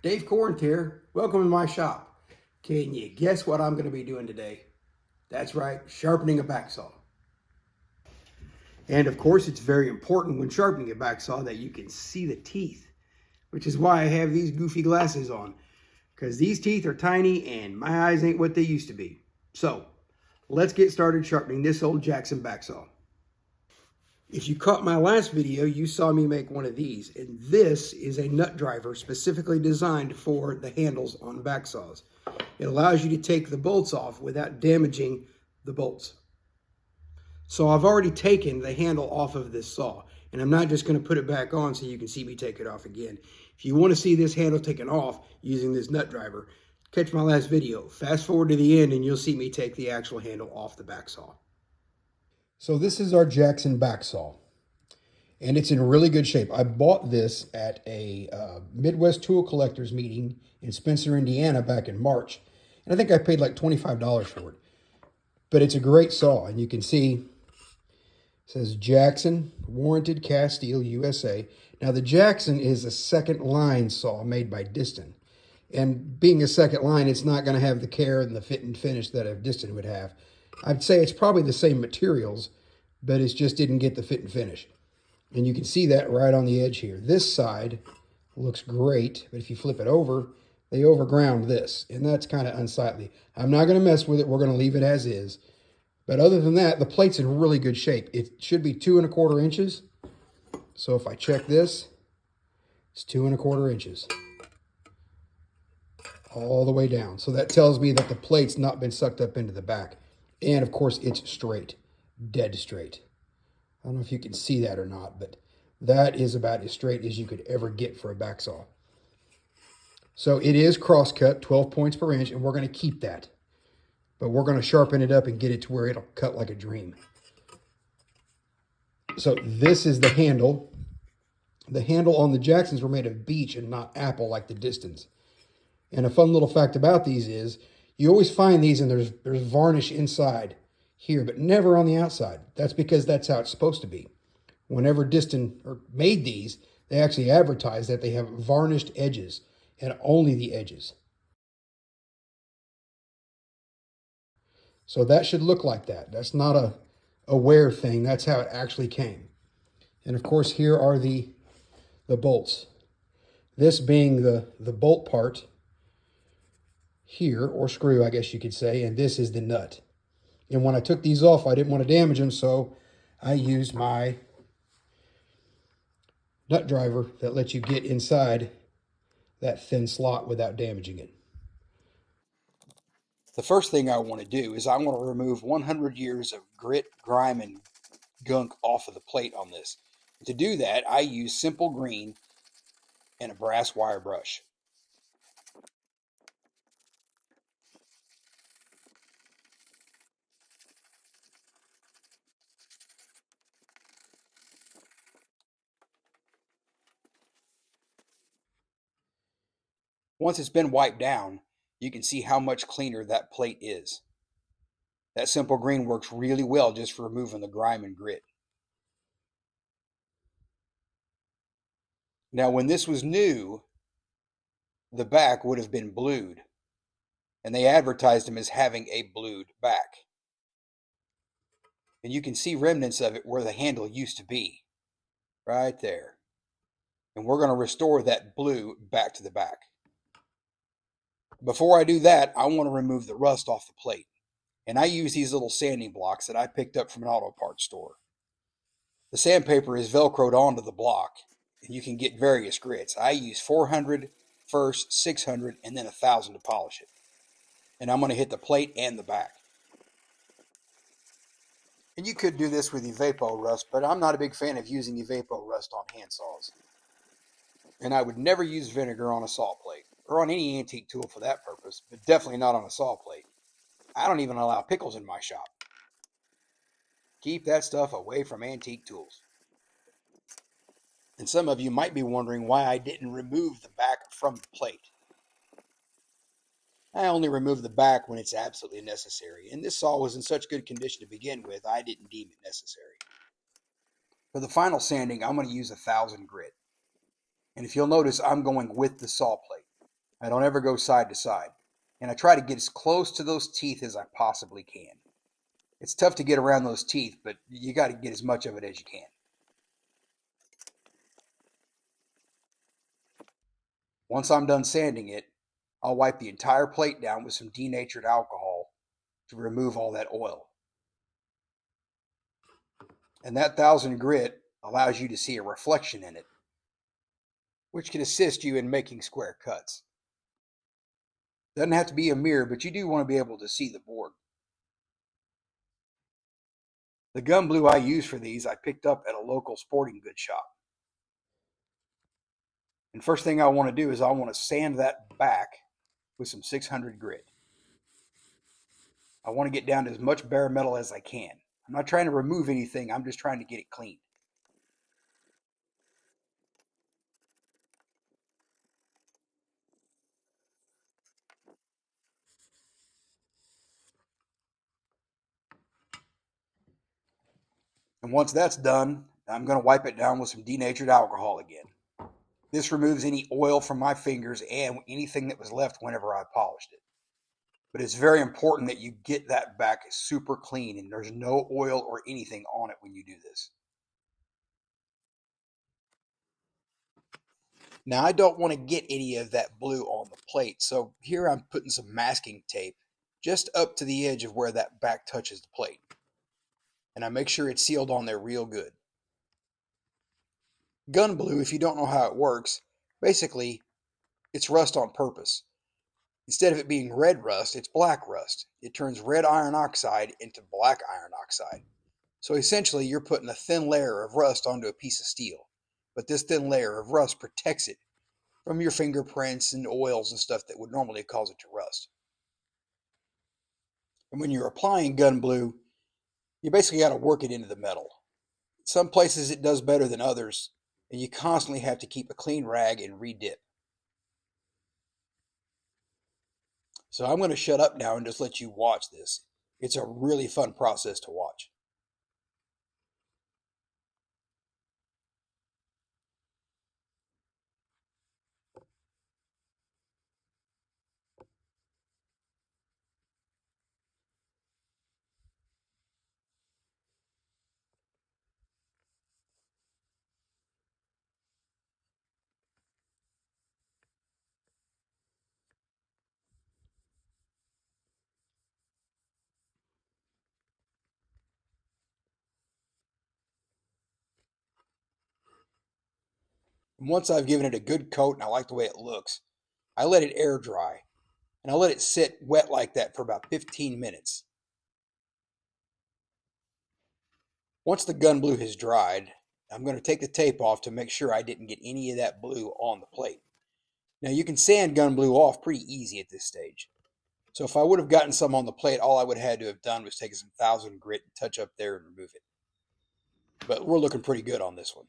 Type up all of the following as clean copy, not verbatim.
Dave Corn here. Welcome to my shop. Can you guess what I'm going to be doing today? That's right, sharpening a back saw. And of course, it's very important when sharpening a back saw that you can see the teeth, which is why I have these goofy glasses on, because these teeth are tiny and my eyes ain't what they used to be. So let's get started sharpening this old Jackson back saw. If you caught my last video, you saw me make one of these, and this is a nut driver specifically designed for the handles on back saws. It allows you to take the bolts off without damaging the bolts. So I've already taken the handle off of this saw, and I'm not just going to put it back on so you can see me take it off again. If you want to see this handle taken off using this nut driver, catch my last video. Fast forward to the end and you'll see me take the actual handle off the back saw. So this is our Jackson back saw, and it's in really good shape. I bought this at a Midwest Tool Collectors meeting in Spencer, Indiana back in March, and I think I paid like $25 for it. But it's a great saw, and you can see it says Jackson, warranted cast steel, USA. Now the Jackson is a second line saw made by Disston, and being a second line, it's not going to have the care and the fit and finish that a Disston would have. I'd say it's probably the same materials, but it just didn't get the fit and finish. And you can see that right on the edge here. This side looks great, but if you flip it over, they overground this, and that's kind of unsightly. I'm not going to mess with it. We're going to leave it as is. But other than that, the plate's in really good shape. It should be 2 1/4 inches. So if I check this, it's 2 1/4 inches. All the way down. So that tells me that the plate's not been sucked up into the back. And of course, it's straight, dead straight. I don't know if you can see that or not, but that is about as straight as you could ever get for a back saw. So it is cross-cut, 12 points per inch, and we're going to keep that. But we're going to sharpen it up and get it to where it'll cut like a dream. So this is the handle. The handle on the Jacksons were made of beech and not apple like the Distons. And a fun little fact about these is you always find these and there's varnish inside here, but never on the outside. That's because that's how it's supposed to be. Whenever Disston made these, they actually advertised that they have varnished edges and only the edges. So that should look like that. That's not a wear thing. That's how it actually came. And of course, here are the bolts. This being the bolt part here, or screw, I guess you could say, and this is the nut. And when I took these off, I didn't want to damage them, so I used my nut driver that lets you get inside that thin slot without damaging it. The first thing I want to do is I want to remove 100 years of grit, grime, and gunk off of the plate on this. To do that, I use simple green and a brass wire brush. Once it's been wiped down, you can see how much cleaner that plate is. That simple green works really well just for removing the grime and grit. Now, when this was new, the back would have been blued, and they advertised them as having a blued back. And you can see remnants of it where the handle used to be, right there. And we're going to restore that blue back to the back. Before I do that, I want to remove the rust off the plate. And I use these little sanding blocks that I picked up from an auto parts store. The sandpaper is Velcroed onto the block, and you can get various grits. I use 400 first, 600, and then 1,000 to polish it. And I'm going to hit the plate and the back. And you could do this with Evapo rust, but I'm not a big fan of using Evapo rust on hand saws. And I would never use vinegar on a saw plate, or on any antique tool for that purpose, but definitely not on a saw plate. I don't even allow pickles in my shop. Keep that stuff away from antique tools. And some of you might be wondering why I didn't remove the back from the plate. I only remove the back when it's absolutely necessary, and this saw was in such good condition to begin with, I didn't deem it necessary. For the final sanding, I'm going to use 1,000 grit. And if you'll notice, I'm going with the saw plate. I don't ever go side to side. And I try to get as close to those teeth as I possibly can. It's tough to get around those teeth, but you got to get as much of it as you can. Once I'm done sanding it, I'll wipe the entire plate down with some denatured alcohol to remove all that oil. And that 1000 grit allows you to see a reflection in it, which can assist you in making square cuts. Doesn't have to be a mirror, but you do want to be able to see the board. The gun blue I use for these I picked up at a local sporting goods shop. And first thing I want to do is I want to sand that back with some 600 grit. I want to get down to as much bare metal as I can. I'm not trying to remove anything, I'm just trying to get it clean. And once that's done, I'm going to wipe it down with some denatured alcohol again. This removes any oil from my fingers and anything that was left whenever I polished it. But it's very important that you get that back super clean and there's no oil or anything on it when you do this. Now I don't want to get any of that blue on the plate, so here I'm putting some masking tape just up to the edge of where that back touches the plate. And I make sure it's sealed on there real good. Gun blue, if you don't know how it works, basically it's rust on purpose. Instead of it being red rust, it's black rust. It turns red iron oxide into black iron oxide. So essentially, you're putting a thin layer of rust onto a piece of steel. But this thin layer of rust protects it from your fingerprints and oils and stuff that would normally cause it to rust. And when you're applying gun blue, you basically got to work it into the metal. Some places it does better than others, and you constantly have to keep a clean rag and re-dip. So I'm going to shut up now and just let you watch this. It's a really fun process to watch. And once I've given it a good coat and I like the way it looks, I let it air dry. And I let it sit wet like that for about 15 minutes. Once the gun blue has dried, I'm going to take the tape off to make sure I didn't get any of that blue on the plate. Now you can sand gun blue off pretty easy at this stage. So if I would have gotten some on the plate, all I would have had to have done was take some 1000 grit and touch up there and remove it. But we're looking pretty good on this one.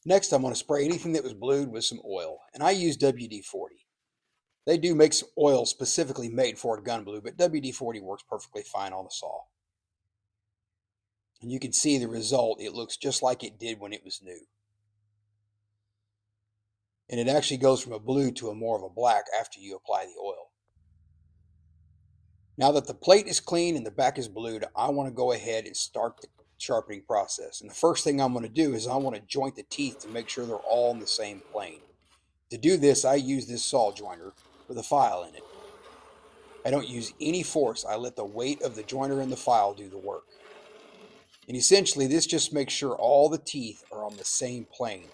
Next, I'm going to spray anything that was blued with some oil, and I use WD-40. They do make some oil specifically made for gun blue, but WD-40 works perfectly fine on the saw. And you can see the result. It looks just like it did when it was new. And it actually goes from a blue to a more of a black after you apply the oil. Now that the plate is clean and the back is blued, I want to go ahead and start the sharpening process. And the first thing I'm going to do is I want to joint the teeth to make sure they're all on the same plane. To do this, I use this saw joiner with a file in it. I don't use any force. I let the weight of the joiner and the file do the work. And essentially, this just makes sure all the teeth are on the same plane.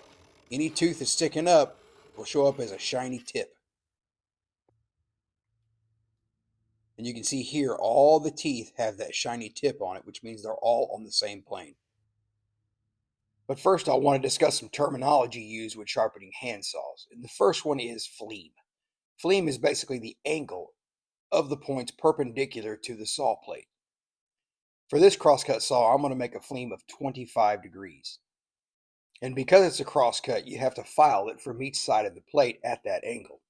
Any tooth that's sticking up will show up as a shiny tip. And you can see here, all the teeth have that shiny tip on it, which means they're all on the same plane. But first, I want to discuss some terminology used with sharpening hand saws. And the first one is fleam. Fleam is basically the angle of the points perpendicular to the saw plate. For this crosscut saw, I'm going to make a fleam of 25 degrees. And because it's a crosscut, you have to file it from each side of the plate at that angle.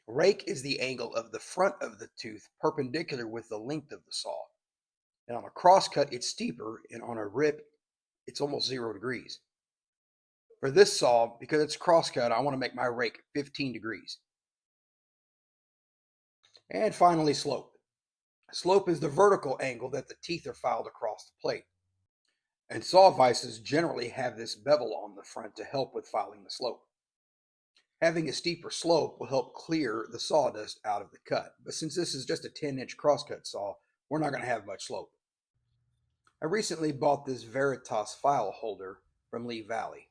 Rake is the angle of the front of the tooth perpendicular with the length of the saw. And on a crosscut, it's steeper, and on a rip, it's almost 0 degrees. For this saw, because it's crosscut, I want to make my rake 15 degrees. And finally, slope. Slope is the vertical angle that the teeth are filed across the plate. And saw vices generally have this bevel on the front to help with filing the slope. Having a steeper slope will help clear the sawdust out of the cut, but since this is just a 10-inch crosscut saw, we're not going to have much slope. I recently bought this Veritas file holder from Lee Valley,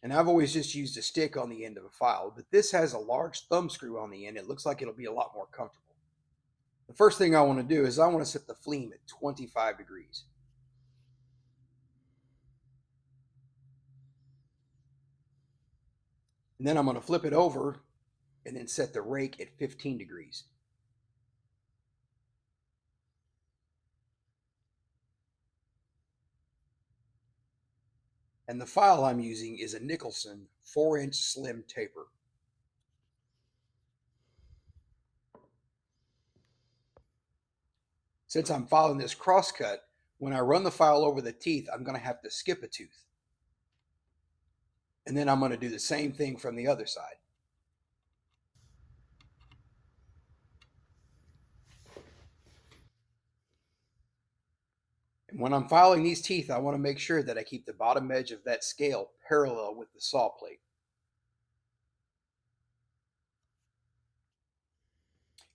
and I've always just used a stick on the end of a file, but this has a large thumb screw on the end. It looks like it'll be a lot more comfortable. The first thing I want to do is I want to set the fleam at 25 degrees. And then I'm going to flip it over and then set the rake at 15 degrees. And the file I'm using is a Nicholson 4-inch slim taper. Since I'm filing this crosscut, when I run the file over the teeth, I'm going to have to skip a tooth. And then I'm going to do the same thing from the other side. And when I'm filing these teeth, I want to make sure that I keep the bottom edge of that scale parallel with the saw plate.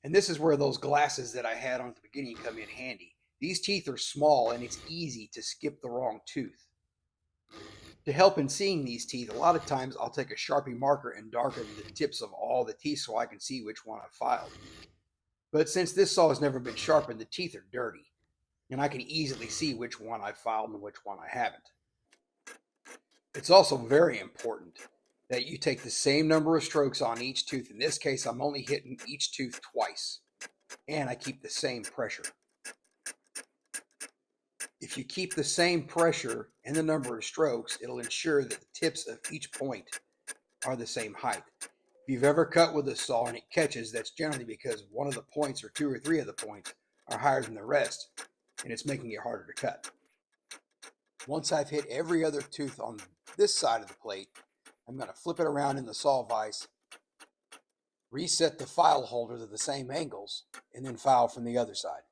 And this is where those glasses that I had on at the beginning come in handy. These teeth are small and it's easy to skip the wrong tooth. To help in seeing these teeth, a lot of times I'll take a Sharpie marker and darken the tips of all the teeth so I can see which one I filed. But since this saw has never been sharpened, the teeth are dirty, and I can easily see which one I filed and which one I haven't. It's also very important that you take the same number of strokes on each tooth. In this case, I'm only hitting each tooth twice, and I keep the same pressure. If you keep the same pressure and the number of strokes, it'll ensure that the tips of each point are the same height. If you've ever cut with a saw and it catches, that's generally because one of the points or 2 or 3 of the points are higher than the rest, and it's making it harder to cut. Once I've hit every other tooth on this side of the plate, I'm going to flip it around in the saw vise, reset the file holder to the same angles, and then file from the other side.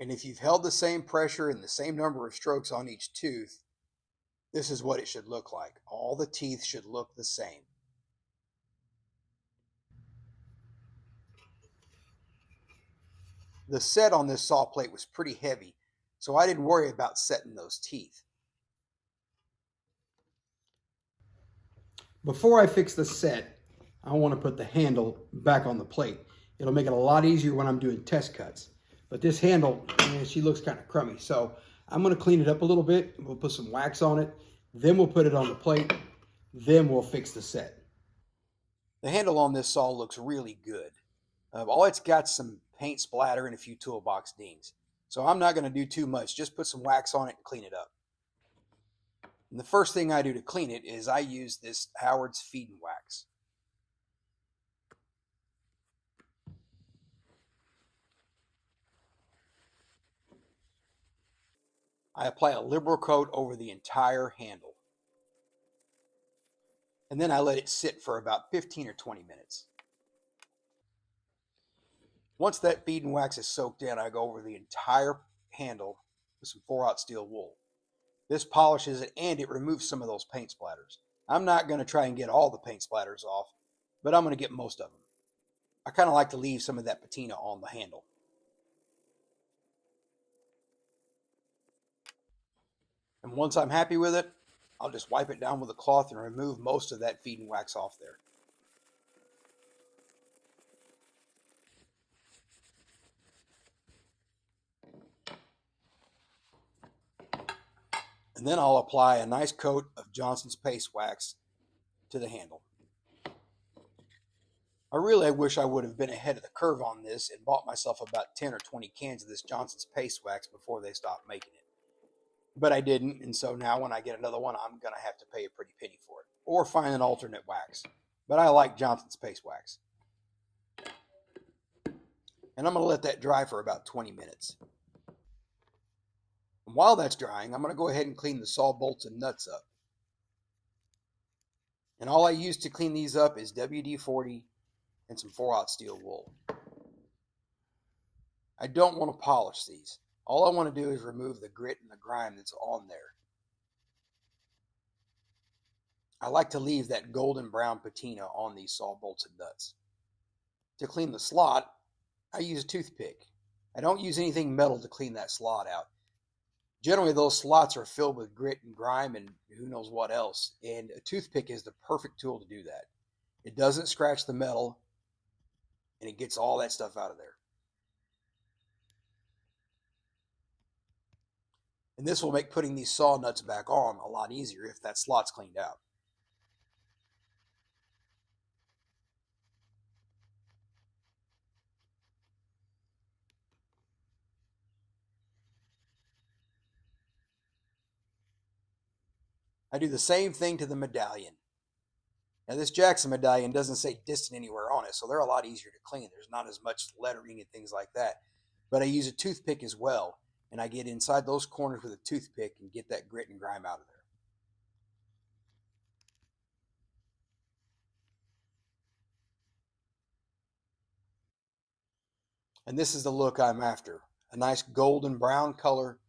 And if you've held the same pressure and the same number of strokes on each tooth, this is what it should look like. All the teeth should look the same. The set on this saw plate was pretty heavy, so I didn't worry about setting those teeth. Before I fix the set, I want to put the handle back on the plate. It'll make it a lot easier when I'm doing test cuts. But this handle, man, she looks kind of crummy. So I'm going to clean it up a little bit. We'll put some wax on it. Then we'll put it on the plate. Then we'll fix the set. The handle on this saw looks really good. All it's got some paint splatter and a few toolbox dings. So I'm not going to do too much. Just put some wax on it and clean it up. And the first thing I do to clean it is I use this Howard's Feed and Wax. I apply a liberal coat over the entire handle. And then I let it sit for about 15 or 20 minutes. Once that feed and wax is soaked in, I go over the entire handle with some 4/0 steel wool. This polishes it and it removes some of those paint splatters. I'm not going to try and get all the paint splatters off, but I'm going to get most of them. I kind of like to leave some of that patina on the handle. And once I'm happy with it, I'll just wipe it down with a cloth and remove most of that feed and wax off there. And then I'll apply a nice coat of Johnson's paste wax to the handle. I really wish I would have been ahead of the curve on this and bought myself about 10 or 20 cans of this Johnson's paste wax before they stopped making it. but I didn't. And so now when I get another one, I'm going to have to pay a pretty penny for it or find an alternate wax. But I like Johnson's paste wax. And I'm going to let that dry for about 20 minutes. And while that's drying, I'm going to go ahead and clean the saw bolts and nuts up. And all I use to clean these up is WD-40 and some 4/0 steel wool. I don't want to polish these. All I want to do is remove the grit and the grime that's on there. I like to leave that golden brown patina on these saw bolts and nuts. To clean the slot, I use a toothpick. I don't use anything metal to clean that slot out. Generally, those slots are filled with grit and grime and who knows what else, and a toothpick is the perfect tool to do that. It doesn't scratch the metal, and it gets all that stuff out of there. And this will make putting these saw nuts back on a lot easier if that slot's cleaned out. I do the same thing to the medallion. Now this Jackson medallion doesn't say Disston anywhere on it, so they're a lot easier to clean. There's not as much lettering and things like that. But I use a toothpick as well, and I get inside those corners with a toothpick and get that grit and grime out of there. And this is the look I'm after. A nice golden brown color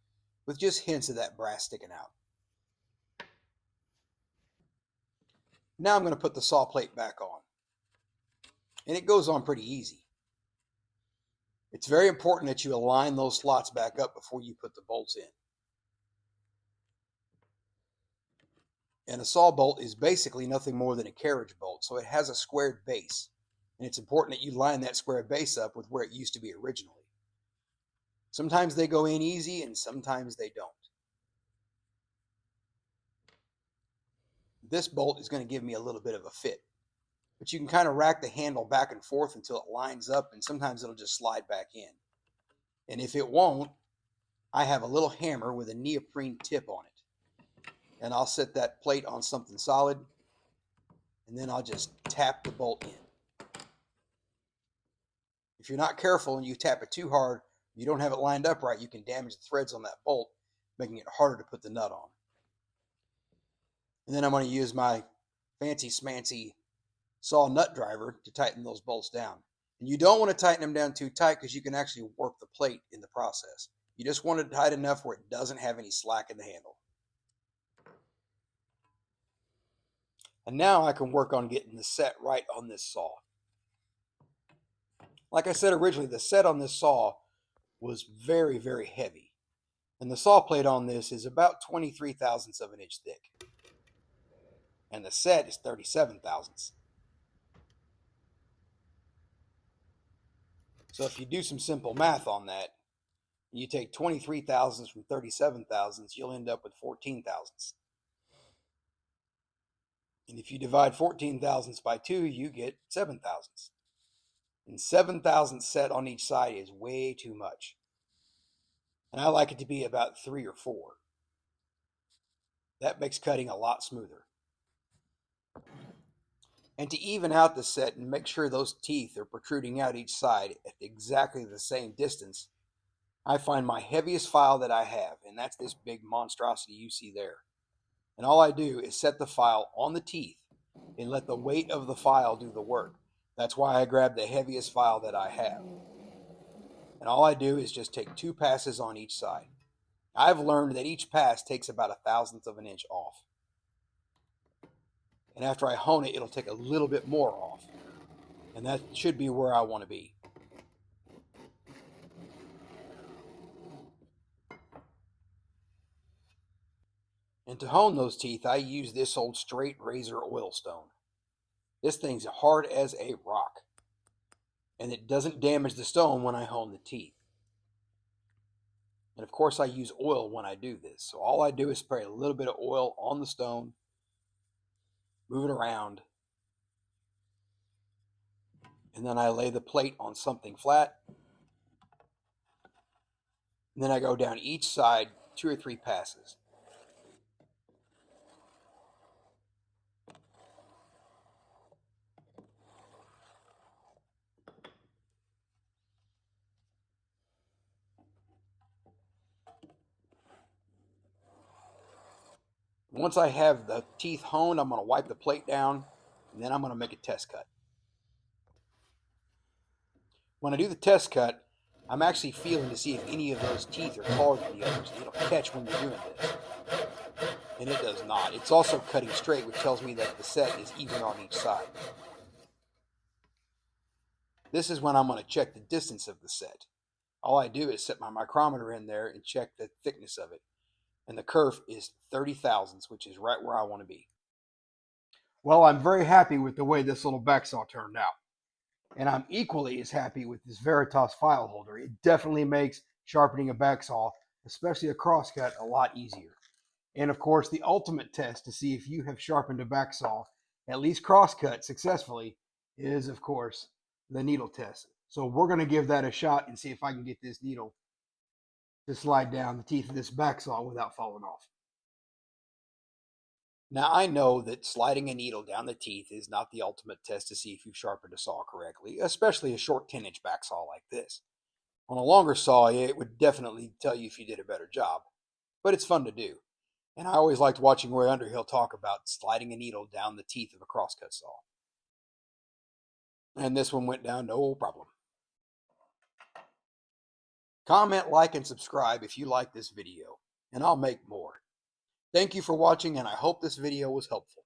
with just hints of that brass sticking out. Now I'm going to put the saw plate back on. And it goes on pretty easy. It's very important that you align those slots back up before you put the bolts in. And a saw bolt is basically nothing more than a carriage bolt, so it has a squared base. And it's important that you line that square base up with where it used to be originally. Sometimes they go in easy and sometimes they don't. This bolt is going to give me a little bit of a fit. But you can kind of rack the handle back and forth until it lines up, and sometimes it'll just slide back in. And if it won't, I have a little hammer with a neoprene tip on it. And I'll set that plate on something solid, and then I'll just tap the bolt in. If you're not careful and you tap it too hard, you don't have it lined up right, you can damage the threads on that bolt, making it harder to put the nut on. And then I'm going to use my fancy smancy saw nut driver to tighten those bolts down. And you don't want to tighten them down too tight because you can actually warp the plate in the process. You just want it tight enough where it doesn't have any slack in the handle. And now I can work on getting the set right on this saw. Like I said originally, the set on this saw was very, very heavy. And the saw plate on this is about 23 thousandths of an inch thick. And the set is 37 thousandths. So if you do some simple math on that, and you take 23 thousandths from 37 thousandths, you'll end up with 14 thousandths. And if you divide 14 thousandths by 2, you get 7 thousandths. And 7 thousandths set on each side is way too much. And I like it to be about 3 or 4. That makes cutting a lot smoother. And to even out the set and make sure those teeth are protruding out each side at exactly the same distance, I find my heaviest file that I have, and that's this big monstrosity you see there. And all I do is set the file on the teeth and let the weight of the file do the work. That's why I grab the heaviest file that I have. And all I do is just take 2 passes on each side. I've learned that each pass takes about 1/1000th of an inch off. And after I hone it, it'll take a little bit more off. And that should be where I want to be. And to hone those teeth, I use this old straight razor oil stone. This thing's hard as a rock. And it doesn't damage the stone when I hone the teeth. And of course I use oil when I do this. So all I do is spray a little bit of oil on the stone, move it around, and then I lay the plate on something flat. And then I go down each side 2 or 3 passes. Once I have the teeth honed, I'm going to wipe the plate down, and then I'm going to make a test cut. When I do the test cut, I'm actually feeling to see if any of those teeth are taller than the others. It'll catch when you're doing this. And it does not. It's also cutting straight, which tells me that the set is even on each side. This is when I'm going to check the distance of the set. All I do is set my micrometer in there and check the thickness of it. And the kerf is 30 thousandths, which is right where I want to be. Well, I'm very happy with the way this little back saw turned out. And I'm equally as happy with this Veritas file holder. It definitely makes sharpening a back saw, especially a crosscut, a lot easier. And of course, the ultimate test to see if you have sharpened a back saw, at least crosscut successfully, is of course the needle test. So we're going to give that a shot and see if I can get this needle to slide down the teeth of this back saw without falling off. Now, I know that sliding a needle down the teeth is not the ultimate test to see if you've sharpened a saw correctly, especially a short 10-inch back saw like this. On a longer saw, it would definitely tell you if you did a better job, but it's fun to do. And I always liked watching Roy Underhill talk about sliding a needle down the teeth of a crosscut saw. And this one went down no problem. Comment, like, and subscribe if you like this video, and I'll make more. Thank you for watching, and I hope this video was helpful.